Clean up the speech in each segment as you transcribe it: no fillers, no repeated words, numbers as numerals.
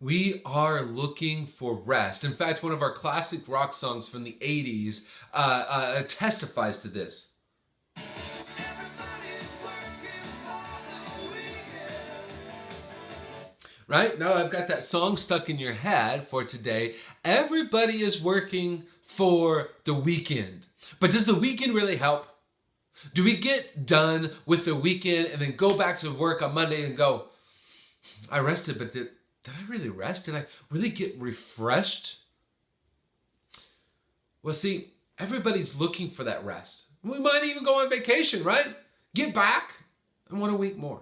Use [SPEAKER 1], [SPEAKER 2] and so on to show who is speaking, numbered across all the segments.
[SPEAKER 1] We are looking for rest. In fact, one of our classic rock songs from the 80s testifies to this. Right? Now I've got that song stuck in your head for today. Everybody is working for the weekend. But does the weekend really help? Do we get done with the weekend and then go back to work on Monday and go, I rested, but did I really rest? Did I really get refreshed? Well, see, everybody's looking for that rest. We might even go on vacation, right? Get back and want a week more.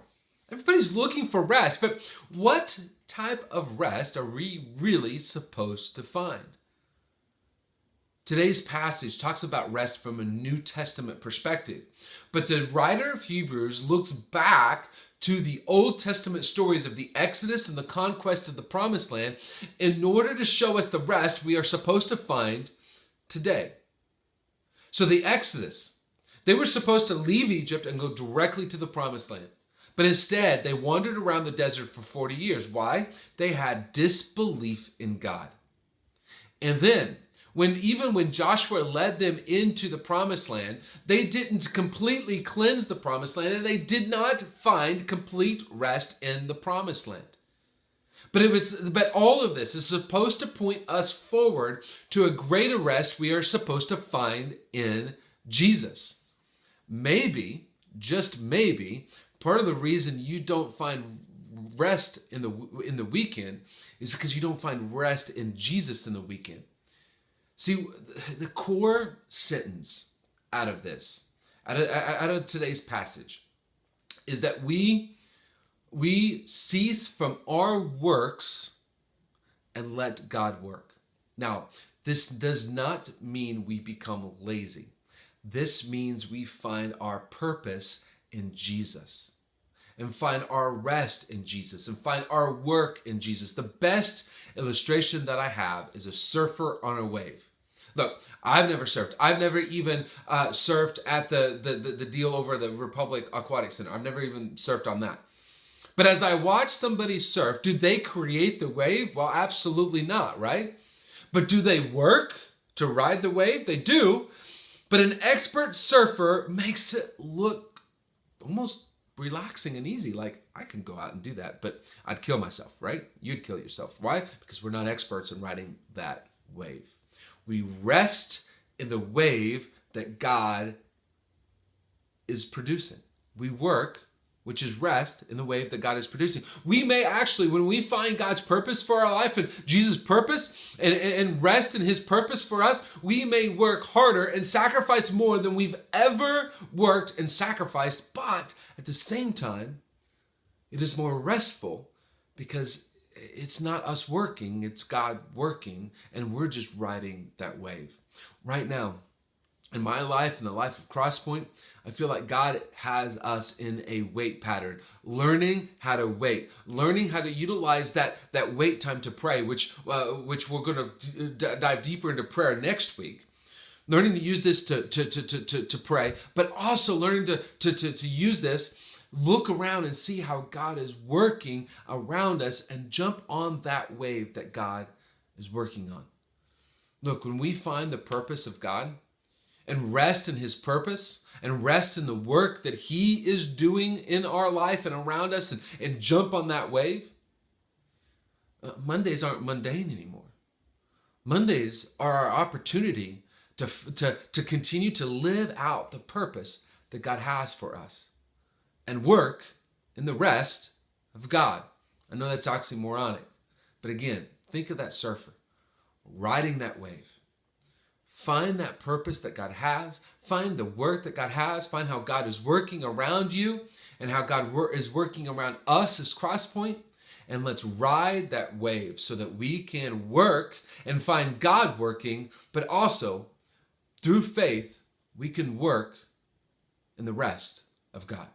[SPEAKER 1] Everybody's looking for rest, but what type of rest are we really supposed to find? Today's passage talks about rest from a New Testament perspective, but the writer of Hebrews looks back to the Old Testament stories of the Exodus and the conquest of the Promised Land in order to show us the rest we are supposed to find today. So the Exodus, they were supposed to leave Egypt and go directly to the Promised Land. But instead, they wandered around the desert for 40 years. Why? They had disbelief in God. And then, even when Joshua led them into the Promised Land, they didn't completely cleanse the Promised Land, and they did not find complete rest in the Promised Land. But all of this is supposed to point us forward to a greater rest we are supposed to find in Jesus. Maybe, just maybe, part of the reason you don't find rest in the weekend is because you don't find rest in Jesus in the weekend. See, the core sentence out of this, out of today's passage, is that we cease from our works and let God work. Now, this does not mean we become lazy. This means we find our purpose in Jesus and find our rest in Jesus and find our work in Jesus. The best illustration that I have is a surfer on a wave. Look, I've never surfed. I've never even surfed at the deal over the Republic Aquatic Center. I've never even surfed on that. But as I watch somebody surf, do they create the wave? Well, absolutely not, right? But do they work to ride the wave? They do. But an expert surfer makes it look almost relaxing and easy. Like, I can go out and do that, but I'd kill myself, right? You'd kill yourself. Why? Because we're not experts in riding that wave. We rest in the wave that God is producing. We work, which is rest, in the wave that God is producing. We may actually, when we find God's purpose for our life and Jesus' purpose and rest in his purpose for us, we may work harder and sacrifice more than we've ever worked and sacrificed, but at the same time, it is more restful because it's not us working, it's God working, and we're just riding that wave. Right now, in my life, in the life of Crosspoint, I feel like God has us in a wait pattern, learning how to wait, learning how to utilize that wait time to pray, which we're going to dive deeper into prayer next week. Learning to use this to pray, but also learning to use this, look around and see how God is working around us and jump on that wave that God is working on. Look, when we find the purpose of God, and rest in his purpose and rest in the work that he is doing in our life and around us and jump on that wave, Mondays aren't mundane anymore. Mondays are our opportunity to continue to live out the purpose that God has for us and work in the rest of God. I know that's oxymoronic, but again, think of that surfer riding that wave. Find that purpose that God has. Find the work that God has. Find how God is working around you and how God is working around us as Crosspoint. And let's ride that wave so that we can work and find God working, but also through faith, we can work in the rest of God.